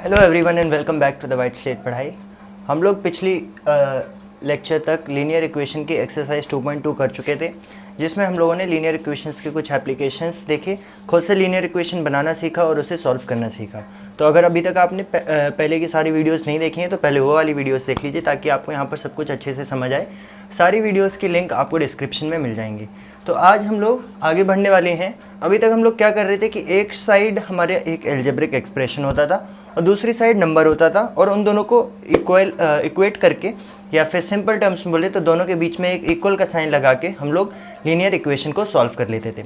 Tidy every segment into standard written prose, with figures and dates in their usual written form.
Hello everyone and welcome back to the White Slate पढ़ाई। हम लोग पिछली लेक्चर तक लीनियर इक्वेशन की एक्सरसाइज 2.2 कर चुके थे, जिसमें हम लोगों ने लीनियर इक्वेशंस के कुछ एप्लीकेशंस देखे, खुद से लीनियर इक्वेशन बनाना सीखा और उसे सॉल्व करना सीखा। तो अगर अभी तक आपने पहले की सारी वीडियोस नहीं देखी हैं तो पहले वो वाली वीडियोस देख लीजिए, ताकि आपको यहाँ पर सब कुछ अच्छे से समझ आए। सारी वीडियोस की लिंक आपको डिस्क्रिप्शन में मिल जाएंगी। तो आज हम लोग आगे बढ़ने वाले हैं। अभी तक हम लोग क्या कर रहे थे कि एक साइड हमारे एक एल्जेब्रिक एक्सप्रेशन होता था और दूसरी साइड नंबर होता था, और उन दोनों को इक्वेट करके या फिर सिंपल टर्म्स में बोले तो दोनों के बीच में एक इक्वल का साइन लगा के हम लोग लीनियर इक्वेशन को सॉल्व कर लेते थे।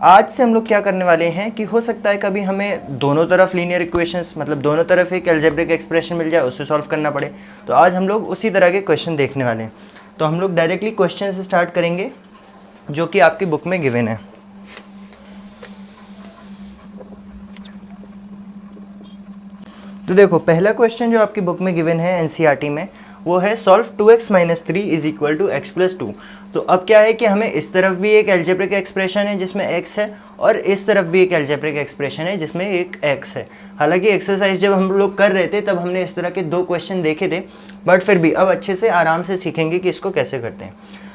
आज से हम लोग क्या करने वाले हैं कि हो सकता है कभी हमें दोनों तरफ लीनियर इक्वेशंस, मतलब दोनों तरफ एक एल्जेब्रिक एक्सप्रेशन मिल जाए, उससे सॉल्व करना पड़े। तो आज हम लोग उसी तरह के क्वेश्चन देखने वाले हैं। तो हम लोग डायरेक्टली क्वेश्चन से स्टार्ट करेंगे जो कि आपकी बुक में गिवन है। तो देखो, पहला क्वेश्चन जो आपकी बुक में गिवन है एनसीईआरटी में, वो है solve 2x - 3 is equal to x + 2। तो अब क्या है कि हमें इस तरफ भी एक एल्जेब्रिक एक्सप्रेशन है जिसमें x है, और इस तरफ भी एक एल्जेब्रिक एक्सप्रेशन है जिसमें एक x है। हालांकि एक्सरसाइज जब हम लोग कर रहे थे तब हमने इस तरह के दो क्वेश्चन देखे थे, बट फिर भी अब अच्छे से आराम से सीखेंगे कि इसको कैसे करते हैं।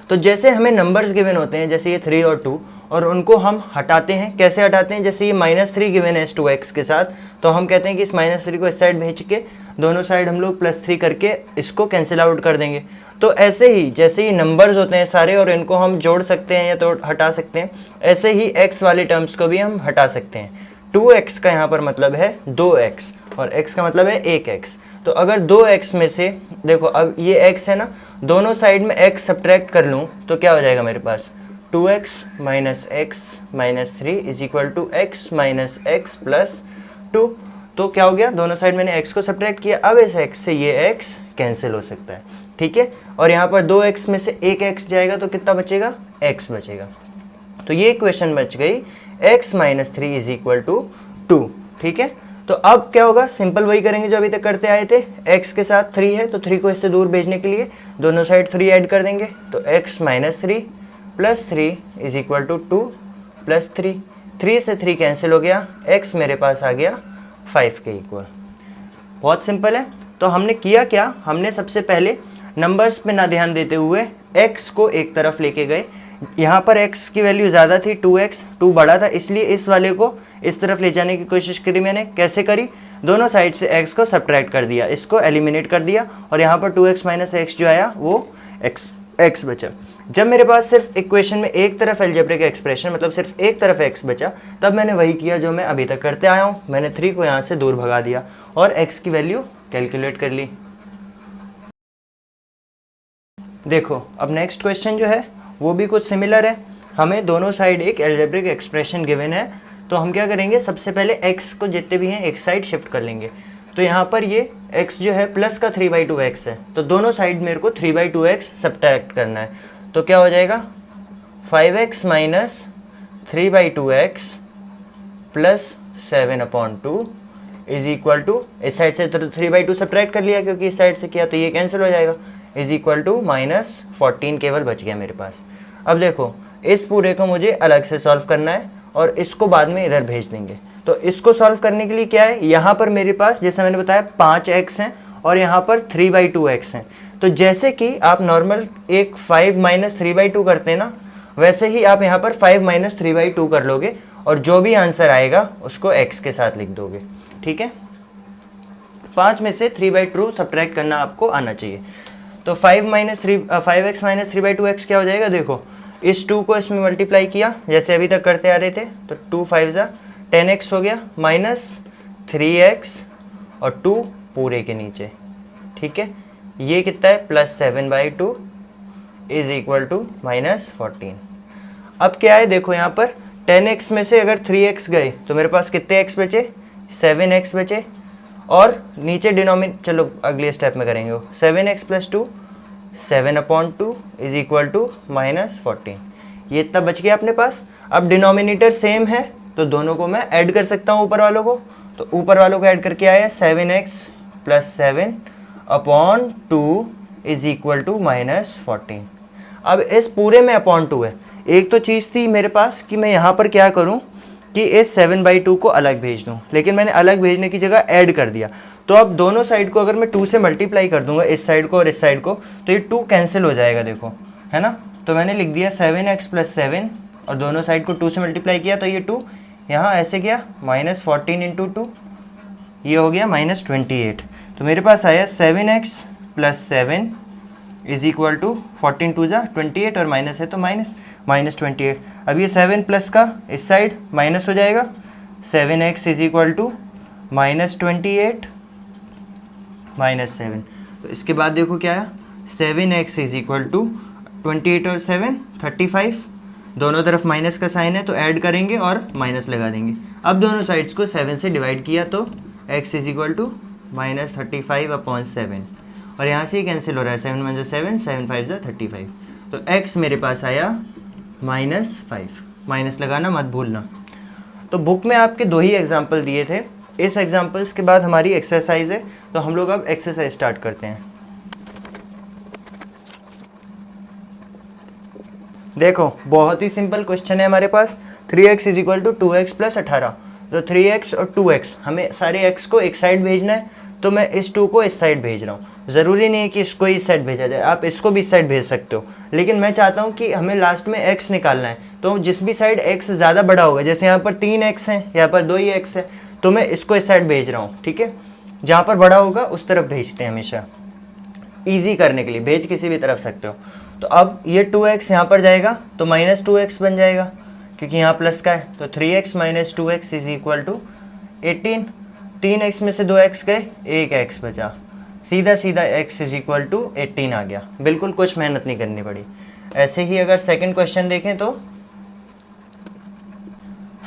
तो जैसे हमें नंबर्स गिवन होते हैं, जैसे ये 3 और 2, और उनको हम हटाते हैं। कैसे हटाते हैं? जैसे ये -3 गिवन है इस 2x के साथ, तो हम कहते हैं कि इस -3 को इस साइड भेज के दोनों साइड हम लोग +3 करके इसको कैंसिल आउट कर देंगे। तो ऐसे ही जैसे ही नंबर्स होते हैं सारे, और इनको हम जोड़ सकते हैं या तो हटा सकते हैं, ऐसे ही x वाले टर्म्स को भी हम हटा सकते हैं। 2x का यहाँ पर मतलब है 2x और x का मतलब है 1x। तो अगर 2x में से देखो, अब ये x है ना, दोनों साइड में x सब्ट्रैक्ट कर लूँ तो क्या हो जाएगा मेरे पास? 2x - x - 3 is equal to x - x + 2। तो क्या हो गया? दोनों साइड मैंने x को सब्ट्रैक्ट किया, अब इस x से ये x कैंसिल हो सकता है, ठीक है। और यहाँ पर 2x में से 1x जाएगा तो कितना बचेगा? x बचेगा। तो ये इक्वेशन बच गई x - 3 इज इक्वल टू 2, ठीक है। तो अब क्या होगा? सिंपल वही करेंगे जो अभी तक करते आए थे। x के साथ 3 है तो 3 को इससे दूर भेजने के लिए दोनों साइड 3 ऐड कर देंगे, तो x - 3 + 3 इज इक्वल टू 2 + 3। 3 से 3 कैंसिल हो गया, x मेरे पास आ गया 5 के इक्वल। बहुत सिंपल है। तो हमने किया क्या? हमने सबसे पहले नंबर्स पे ना ध्यान देते हुए x को एक तरफ लेके गए। यहाँ पर x की वैल्यू ज़्यादा थी, 2x, 2 बड़ा था, इसलिए इस वाले को इस तरफ ले जाने की कोशिश करी मैंने। कैसे करी? दोनों साइड से x को सब्ट्रैक्ट कर दिया, इसको एलिमिनेट कर दिया, और यहाँ पर 2x - x जो आया वो x बचा। जब मेरे पास सिर्फ इक्वेशन में एक तरफ एल्जेब्रिक एक्सप्रेशन, मतलब सिर्फ एक तरफ x बचा, तब मैंने वही किया जो मैं अभी तक करते आया हूँ। मैंने 3 को यहाँ से दूर भगा दिया और x की वैल्यू कैलकुलेट कर ली। देखो, अब नेक्स्ट क्वेश्चन जो है वो भी कुछ सिमिलर है। हमें दोनों साइड एक एल्जेब्रिक एक्सप्रेशन गिवन है, तो हम क्या करेंगे? सबसे पहले x को जितने भी हैं एक साइड शिफ्ट कर लेंगे। तो यहाँ पर ये x जो है प्लस का 3/2x है, तो दोनों साइड मेरे को 3/2x सब्ट्रैक्ट करना है। तो क्या हो जाएगा? 5x - 3/2x + 7/2 is equal to, इस साइड से तो 3/2 सब्ट्रैक्ट कर लिया क्योंकि इस साइड से किया, तो ये कैंसिल हो जाएगा, इज इक्वल टू -14 केवल बच गया मेरे पास। अब देखो, इस पूरे को मुझे अलग से सॉल्व करना है और इसको बाद में इधर भेज देंगे। तो इसको सॉल्व करने के लिए क्या है? यहाँ पर मेरे पास जैसा मैंने बताया 5x हैं और यहाँ पर 3/2x हैं। तो जैसे कि आप नॉर्मल एक 5 - 3/2 करते हैं ना, वैसे ही आप यहाँ पर 5 - 3/2 कर लोगे, और जो भी आंसर आएगा उसको x के साथ लिख दोगे, ठीक है। 5 में से 3/2 सब्ट्रैक्ट करना आपको आना चाहिए। तो 5x - 3/2x क्या हो जाएगा? देखो, इस 2 को इसमें मल्टीप्लाई किया जैसे अभी तक करते आ रहे थे, तो 2 5 ज़ा 10x हो गया, -3x और 2 पूरे के नीचे, ठीक है। ये कितना है? +7/2 इज इक्वल टू -14। अब क्या है? देखो, यहाँ पर 10x में से अगर 3x गए तो मेरे पास कितने x बचे? 7x बचे, और नीचे चलो अगले स्टेप में करेंगे वो 7x + 2 7/2 इज इक्वल टू -14। ये इतना बच गया अपने पास। अब डिनोमिनेटर सेम है तो दोनों को मैं ऐड कर सकता हूँ, ऊपर वालों को। तो ऊपर वालों को ऐड करके आया 7x + 7/2 इज इक्वल टू -14। अब इस पूरे में /2 है। एक तो चीज़ थी मेरे पास कि मैं यहाँ पर क्या करूँ कि इस 7/2 को अलग भेज दूँ, लेकिन मैंने अलग भेजने की जगह ऐड कर दिया। तो अब दोनों साइड को अगर मैं 2 से मल्टीप्लाई कर दूंगा, इस साइड को और इस साइड को, तो ये 2 कैंसिल हो जाएगा, देखो, है ना। तो मैंने लिख दिया 7x + 7 और दोनों साइड को 2 से मल्टीप्लाई किया तो ये 2 यहाँ ऐसे किया, -14 × 2, ये हो गया -28। तो मेरे पास आया 7x + 7 = 14 × 2 = 28 और माइनस है तो -28। अब ये 7 प्लस का इस साइड माइनस हो जाएगा, 7x = -28 -7। तो इसके बाद देखो क्या है, 7x = 28 और 7 35, दोनों तरफ माइनस का साइन है तो ऐड करेंगे और माइनस लगा देंगे। अब दोनों साइड्स को 7 से डिवाइड किया तो x = -35/7 और यहाँ से ही कैंसिल हो रहा है, 7 × 1 = 7, 7 × 5 = 35। तो x मेरे पास आया -5, माइनस लगाना मत भूलना। तो बुक में आपके 2 ही एग्जाम्पल दिए थे। इस एग्जाम्पल्स के बाद हमारी एक्सरसाइज है, तो हम लोग अब एक्सरसाइज स्टार्ट करते हैं। देखो बहुत ही सिंपल क्वेश्चन है हमारे पास, 3x = 2x + 18। तो 3x और 2x, हमें सारे x को एक साइड भेजना है, तो मैं इस 2 को इस साइड भेज रहा हूँ। ज़रूरी नहीं है कि इसको इस साइड भेजा जाए, आप इसको भी इस साइड भेज सकते हो, लेकिन मैं चाहता हूँ कि हमें लास्ट में x निकालना है। तो जिस भी साइड x ज़्यादा बड़ा होगा, जैसे यहाँ पर 3x है, यहाँ पर 2 ही x है, तो मैं इसको इस साइड भेज रहा हूँ, ठीक है। जहाँ पर बड़ा होगा उस तरफ भेजते हैं हमेशा, ईजी करने के लिए, भेज किसी भी तरफ सकते हो। तो अब ये 2x यहाँ पर जाएगा तो -2x बन जाएगा, क्योंकि यहाँ प्लस का है। तो 3x - 2x = 18। 3x में से 2x गए, 1x बचा, सीधा सीधा x = 18 आ गया। बिल्कुल कुछ मेहनत नहीं करनी पड़ी। ऐसे ही अगर सेकंड क्वेश्चन देखें तो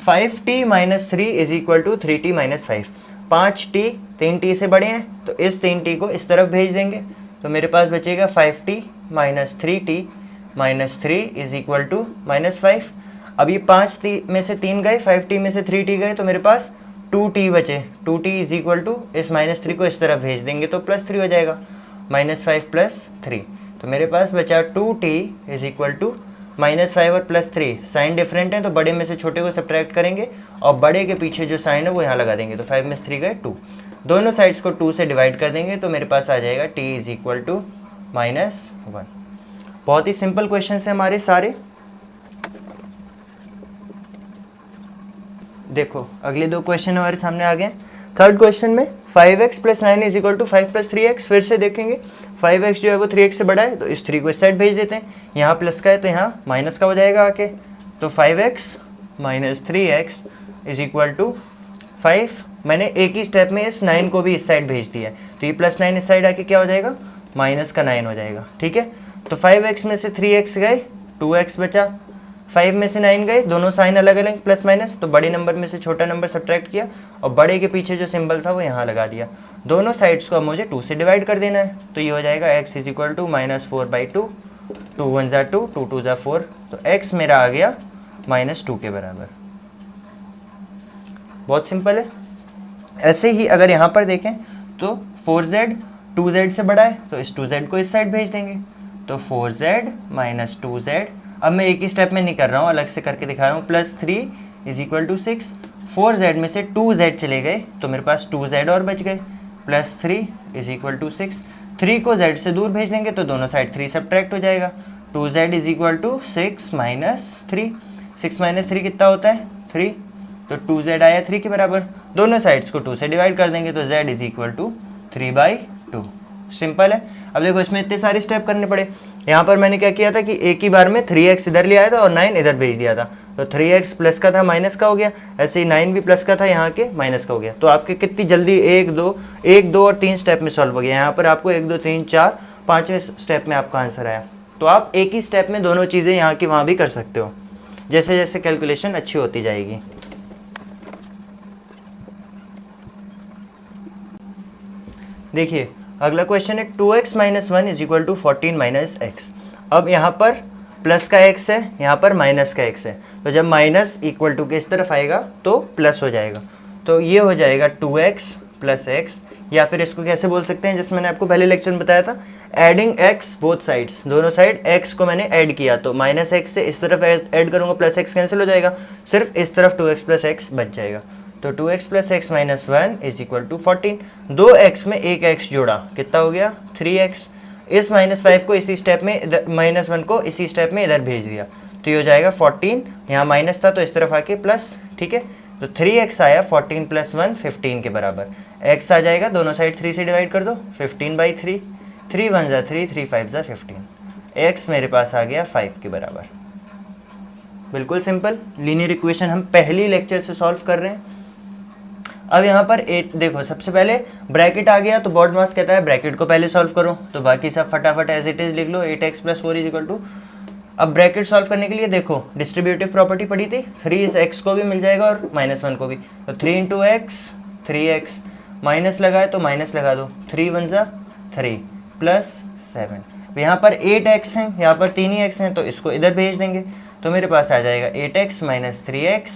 5t - 3 = 3t - 5। 5t 3t से बड़े हैं, तो इस 3t को इस तरफ भेज देंगे, तो मेरे पास बचेगा 5t - 3t - 3 = -5। अब ये 5t में से 3 गए, 5t में से 3t गए, तो मेरे पास 2t बचे। 2t = इस -3 को इस तरफ भेज देंगे तो +3 हो जाएगा, -5 + 3। तो मेरे पास बचा 2t = -5 और +3। साइन डिफरेंट है तो बड़े में से छोटे को सब्ट्रैक्ट करेंगे और बड़े के पीछे जो साइन है वो यहाँ लगा देंगे। तो 5 में से 3 गए 2, दोनों साइड्स को 2 से डिवाइड कर देंगे तो मेरे पास आ जाएगा t = -1। बहुत ही सिंपल क्वेश्चन है हमारे सारे। देखो अगले 2 क्वेश्चन हमारे सामने आ गए। थर्ड क्वेश्चन में 5x + 9 = 5 + 3x। फिर से देखेंगे 5x जो है वो 3x से बड़ा है, तो इस 3 को इस साइड भेज देते हैं। यहाँ प्लस का है तो यहाँ माइनस का हो जाएगा आके। तो 5x - 3x = 5। मैंने एक ही स्टेप में इस 9 को भी इस साइड भेज दिया है, तो ये +9 इस साइड आके क्या हो जाएगा, -9 हो जाएगा, ठीक है। तो 5x में से 3x गए, 2x बचा, 5 में से 9 गए, दोनों साइन अलग अलग प्लस माइनस, तो बड़े नंबर में से छोटा नंबर सब्ट्रैक्ट किया और बड़े के पीछे जो सिंबल था वो यहाँ लगा दिया। दोनों साइड्स को अब मुझे 2 से डिवाइड कर देना है, तो ये हो जाएगा x = -4/2, 2 1 = 2, 2 2 = 4, तो x मेरा आ गया -2 के बराबर। बहुत सिंपल है। ऐसे ही अगर यहाँ पर देखें तो 4z 2z से बड़ा है, तो इस 2z को इस साइड भेज देंगे, तो 4z - 2z। अब मैं एक ही स्टेप में नहीं कर रहा हूँ, अलग से करके दिखा रहा हूँ। +3 = 6। 4z में से 2z चले गए तो मेरे पास 2z और बच गए, +3 = 6। 3 को z से दूर भेज देंगे तो दोनों साइड 3 सब्ट्रैक्ट हो जाएगा। 2z = 6 - 3। 6 - 3 कितना होता है, 3, तो 2z आया 3 के बराबर। दोनों साइड्स को 2 से डिवाइड कर देंगे तो z = 3/2। सिंपल है। अब देखो इसमें इतने सारे स्टेप करने पड़े। यहाँ पर मैंने क्या किया था कि एक ही बार में 3x इधर ले आया था और 9 इधर भेज दिया था, तो 3x प्लस का था माइनस का हो गया, ऐसे ही 9 भी प्लस का था यहाँ के माइनस का हो गया। तो आपके कितनी जल्दी 1 2 और 3 स्टेप में सॉल्व हो गया। यहाँ पर आपको 1 2 3 4 5वें स्टेप में आपका आंसर आया। तो आप एक ही स्टेप में दोनों चीज़ें यहाँ की वहाँ भी कर सकते हो, जैसे जैसे कैलकुलेशन अच्छी होती जाएगी। देखिए अगला क्वेश्चन है 2x - 1 = 14 - x। अब यहाँ पर प्लस का x है, यहाँ पर माइनस का x है, तो जब माइनस इक्वल टू के इस तरफ आएगा तो प्लस हो जाएगा, तो ये हो जाएगा 2x + x। या फिर इसको कैसे बोल सकते हैं, जैसे मैंने आपको पहले लेक्चर में बताया था, एडिंग x बोथ साइड्स, दोनों साइड x को मैंने ऐड किया, तो -x से इस तरफ ऐड करूँगा, +x कैंसिल हो जाएगा, सिर्फ इस तरफ 2x + x बच जाएगा। तो 2x plus x minus 1 is equal to 14। 2x में एक x जोड़ा, कितना हो गया 3x। इस -5 को इसी स्टेप में इधर, -1 को इसी स्टेप में इधर भेज दिया, तो ये हो जाएगा 14। यहाँ माइनस था तो इस तरफ आके प्लस, ठीक है। तो 3x आया, 14 प्लस 1 15 के बराबर। x आ जाएगा, दोनों साइड 3 से डिवाइड कर दो, 15/3, 3 1 जा 3, 3 5 जा 15। x मेरे पास आ गया 5 के बराबर। बिल्कुल सिंपल लीनियर इक्वेशन हम पहली लेक्चर से सॉल्व कर रहे हैं। अब यहाँ पर 8 देखो, सबसे पहले ब्रैकेट आ गया तो बॉड मास कहता है ब्रैकेट को पहले सॉल्व करो, तो बाकी सब फटाफट एज इट इज लिख लो, 8x plus 4 is equal to. अब ब्रैकेट सॉल्व करने के लिए देखो डिस्ट्रीब्यूटिव प्रॉपर्टी पड़ी थी, 3 इस x को भी मिल जाएगा और -1 को भी, तो 3 इंटू एक्स 3x, माइनस लगाए तो माइनस लगा दो, 3 1 जा 3 प्लस 7। यहाँ पर 8x हैं, यहाँ पर 3 ही x हैं, तो इसको इधर भेज देंगे, तो मेरे पास आ जाएगा 8x minus 3x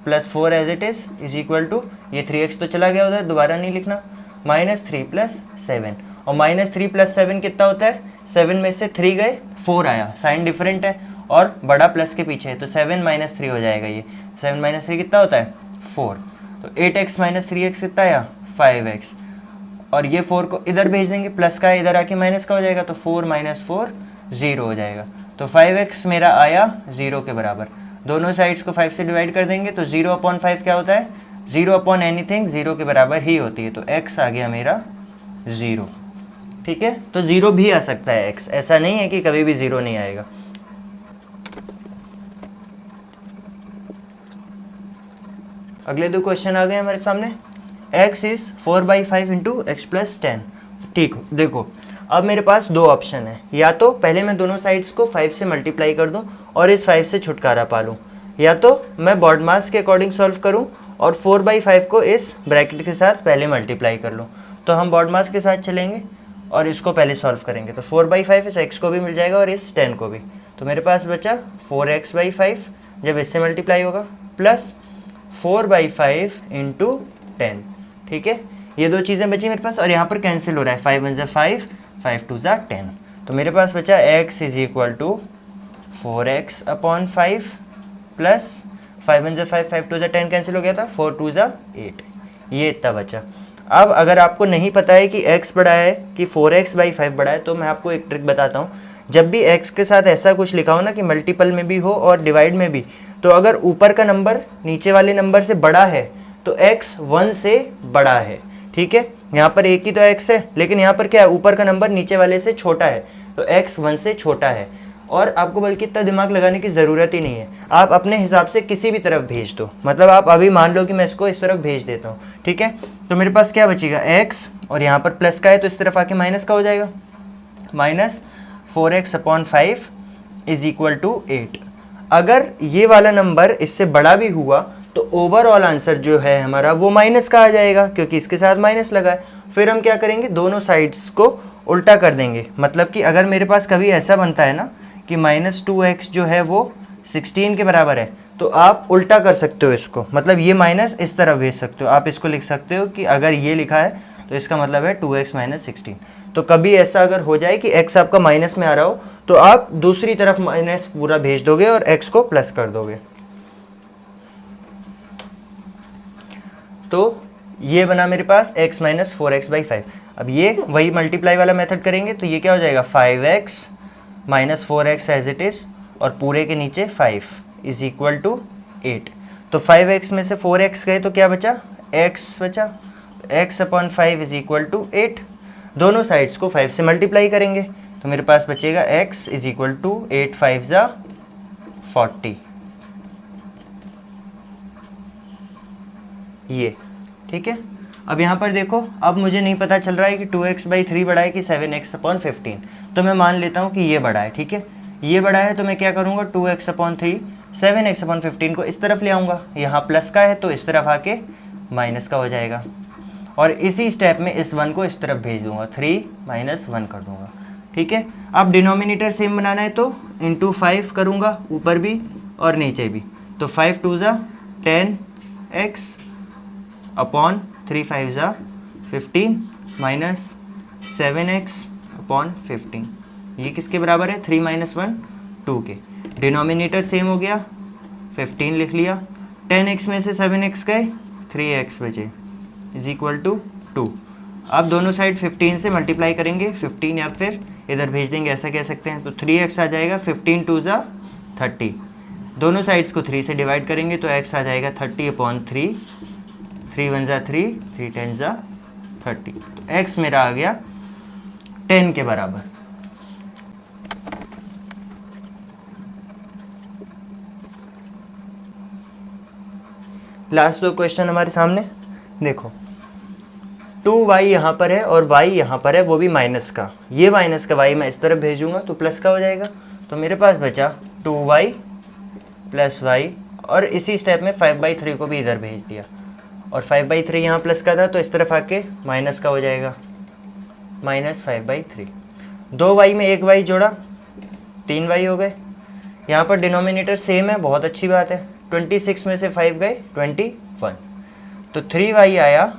plus 4 as it is equal to, ये 3x तो चला गया उधर, दोबारा नहीं लिखना, -3 प्लस 7। और -3 प्लस 7 कितना होता है, 7 में से 3 गए 4 आया, साइन डिफरेंट है और बड़ा प्लस के पीछे है, तो 7 - 3 हो जाएगा। ये 7 - 3 कितना होता है 4, तो 8x माइनस 3x कितना आया 5x, और ये 4 को इधर भेज देंगे, प्लस का इधर आके माइनस का हो जाएगा, तो 4 - 4 0 हो जाएगा, तो 5x मेरा आया 0 के बराबर। दोनों साइड्स को 5 से डिवाइड कर देंगे, तो 0/5 क्या होता है, 0 एनीथिंग 0 के बराबर ही होती है, तो x आ गया मेरा 0। ठीक है, तो 0 भी आ सकता है x, ऐसा नहीं है कि कभी भी 0 नहीं आएगा। अगले दो क्वेश्चन आ गए हमारे सामने। x is 4/5 into x plus 10। ठीक, देखो अब मेरे पास दो ऑप्शन है, या तो पहले मैं दोनों साइड्स को 5 से मल्टीप्लाई कर दूं और इस 5 से छुटकारा पा लूं, या तो मैं बॉड मास के अकॉर्डिंग सॉल्व करूं और 4/5 को इस ब्रैकेट के साथ पहले मल्टीप्लाई कर लूं। तो हम बॉड मास के साथ चलेंगे और इसको पहले सॉल्व करेंगे, तो 4/5 इस x को भी मिल जाएगा और इस 10 को भी, तो मेरे पास बचा 4x/5 जब इससे मल्टीप्लाई होगा, प्लस 4/5 इंटू 10। ठीक है, ये दो चीज़ें बची मेरे पास, और यहाँ पर कैंसिल हो रहा है, 5 1 जा 5, 5 2 जा 10, तो मेरे पास बचा x is equal to 4x/5 plus 5 1 जा 5, 5 2 जा 10 कैंसिल हो गया था, 4 2 जा 8, ये इतना बचा। अब अगर आपको नहीं पता है कि x बड़ा है कि 4x/5 बड़ा है, तो मैं आपको एक ट्रिक बताता हूँ। जब भी x के साथ ऐसा कुछ लिखा हो ना कि मल्टीपल में भी हो और डिवाइड में भी, तो अगर ऊपर का नंबर नीचे वाले नंबर से बड़ा है तो x 1 से बड़ा है। ठीक है, यहाँ पर एक ही तो x है, लेकिन यहाँ पर क्या है, ऊपर का नंबर नीचे वाले से छोटा है, तो x 1 से छोटा है। और आपको बल्कि इतना दिमाग लगाने की ज़रूरत ही नहीं है, आप अपने हिसाब से किसी भी तरफ भेज दो। मतलब आप अभी मान लो कि मैं इसको इस तरफ भेज देता हूँ, ठीक है, तो मेरे पास क्या बचेगा x, और यहाँ पर प्लस का है तो इस तरफ आके माइनस का हो जाएगा, -4x/5 इज इक्वल टू 8। अगर ये वाला नंबर इससे बड़ा भी हुआ तो ओवरऑल आंसर जो है हमारा वो माइनस का आ जाएगा, क्योंकि इसके साथ माइनस लगा है। फिर हम क्या करेंगे, दोनों साइड्स को उल्टा कर देंगे। मतलब कि अगर मेरे पास कभी ऐसा बनता है ना कि -2x जो है वो 16 के बराबर है, तो आप उल्टा कर सकते हो इसको, मतलब ये माइनस इस तरफ भेज सकते हो। आप इसको लिख सकते हो कि अगर ये लिखा है तो इसका मतलब है 2x - 16। तो कभी ऐसा अगर हो जाए कि x आपका माइनस में आ रहा हो, तो आप दूसरी तरफ माइनस पूरा भेज दोगे और x को प्लस कर दोगे। तो ये बना मेरे पास x - 4x/5। अब ये वही मल्टीप्लाई वाला मेथड करेंगे, तो ये क्या हो जाएगा 5x - 4x as it is, और पूरे के नीचे 5 इज इक्वल टू 8। तो 5x में से 4x गए तो क्या बचा, x बचा, x/5 इज इक्वल टू 8। दोनों साइड्स को 5 से मल्टीप्लाई करेंगे, तो मेरे पास बचेगा x इज इक्वल टू 8 5 जा 40, ये। ठीक है, अब यहाँ पर देखो, अब मुझे नहीं पता चल रहा है कि 2x/3 बड़ा है कि 7x/15, तो मैं मान लेता हूँ कि ये बड़ा है। ठीक है, ये बड़ा है तो मैं क्या करूँगा, 2x/3 7x/15 को इस तरफ ले आऊँगा, यहाँ प्लस का है तो इस तरफ आके माइनस का हो जाएगा, और इसी स्टेप में इस 1 को इस तरफ भेज दूंगा, 3 - 1 कर दूंगा। ठीक है, अब डिनोमिनेटर सेम बनाना है तो इंटू 5 करूँगा, ऊपर भी और नीचे भी, तो 5 2 जा 10x अपॉन 3 5 जा 15 माइनस 7x/15, ये किसके बराबर है, 3 - 1 2 के। डिनोमिनेटर सेम हो गया, 15 लिख लिया, 10x में से 7x गए 3x बचे इज इक्वल टू 2। अब दोनों साइड 15 से मल्टीप्लाई करेंगे, 15 या फिर इधर भेज देंगे, ऐसा कह सकते हैं। तो 3x आ जाएगा, 15 2 ज़ा 30। दोनों साइड्स को 3 से डिवाइड करेंगे तो x आ जाएगा 30/3, 3 1 ज़ा 3, 3 10 ज़ा 30। तो x मेरा आ गया 10 के बराबर। लास्ट दो क्वेश्चन हमारे सामने देखो, 2y यहाँ पर है और y यहाँ पर है, वो भी माइनस का। ये माइनस का y मैं इस तरफ भेजूंगा तो प्लस का हो जाएगा। तो मेरे पास बचा 2y प्लस y, और इसी स्टेप में 5/3 को भी इधर भेज दिया, और 5/3 यहाँ प्लस का था तो इस तरफ आके माइनस का हो जाएगा, -5/3। 2y में एक y जोड़ा, 3y हो गए। यहाँ पर डिनोमिनेटर सेम है, बहुत अच्छी बात है। 26 में से 5 गए 21, तो 3y आया,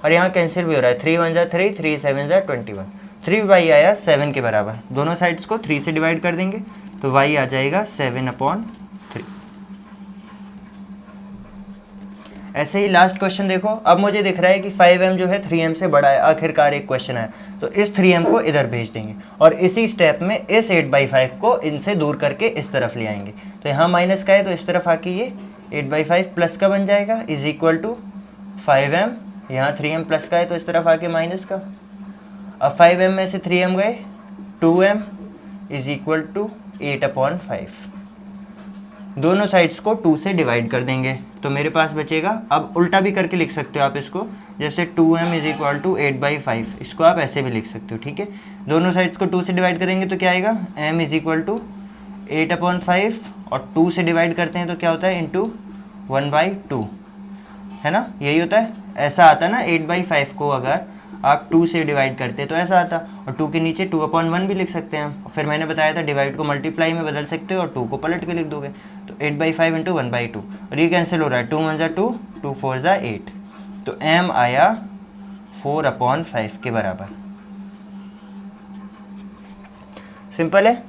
और यहाँ कैंसिल भी हो रहा है, 3 1 ज़ा 3, 3 7 ज़ा 21। 3y आया 7 के बराबर। दोनों साइड्स को 3 से डिवाइड कर देंगे तो y आ जाएगा 7/3। ऐसे ही लास्ट क्वेश्चन देखो। अब मुझे दिख रहा है कि 5m जो है 3m से बड़ा है, आखिरकार एक क्वेश्चन है, तो इस 3m को इधर भेज देंगे और इसी स्टेप में इस 8/5 को इनसे दूर करके इस तरफ ले आएंगे। तो यहाँ माइनस का है तो इस तरफ आके ये 8/5 प्लस का बन जाएगा इज इक्वल टू 5m। यहाँ 3m प्लस का है तो इस तरफ आके माइनस का। अब 5m में से 3m गए 2m इज इक्वल टू 8/5। दोनों साइड्स को 2 से डिवाइड कर देंगे तो मेरे पास बचेगा, अब उल्टा भी करके लिख सकते हो आप इसको, जैसे 2m इज इक्वल टू 8/5, इसको आप ऐसे भी लिख सकते हो, ठीक है। दोनों साइड्स को 2 से डिवाइड करेंगे तो क्या आएगा, m इज इक्वल टू 8/5, और 2 से डिवाइड करते हैं तो क्या होता है, इंटू 1/2, है ना, यही होता है। ऐसा आता है ना 8/5 को अगर आप 2 से डिवाइड करते हैं तो ऐसा आता, और 2 के नीचे 2/1 भी लिख सकते हैं। फिर मैंने बताया था डिवाइड को मल्टीप्लाई में बदल सकते हो और 2 को पलट के लिख दोगे, तो 8/5 इंटू 1/2, और ये कैंसिल हो रहा है, 2 1 ज़ा 2, 2 4 ज़ा 8, तो m आया 4/5 के बराबर। सिंपल है।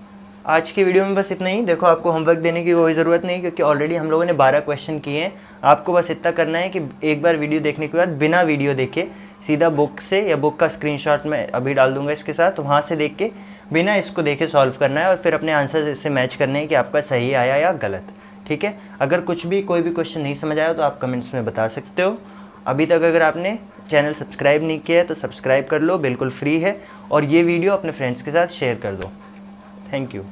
आज की वीडियो में बस इतना ही। देखो आपको होमवर्क देने की कोई ज़रूरत नहीं, क्योंकि ऑलरेडी हम लोगों ने 12 क्वेश्चन किए हैं। आपको बस इतना करना है कि एक बार वीडियो देखने के बाद बिना वीडियो देखे सीधा बुक से, या बुक का स्क्रीनशॉट मैं अभी डाल दूंगा इसके साथ, वहाँ से देख के बिना इसको देखे सॉल्व करना है, और फिर अपने आंसर इससे मैच करने हैं कि आपका सही आया या गलत, ठीक है। अगर कुछ भी कोई भी क्वेश्चन नहीं समझ आया तो आप कमेंट्स में बता सकते हो। अभी तक अगर आपने चैनल सब्सक्राइब नहीं किया है तो सब्सक्राइब कर लो, बिल्कुल फ्री है, और ये वीडियो अपने फ्रेंड्स के साथ शेयर कर दो। Thank you.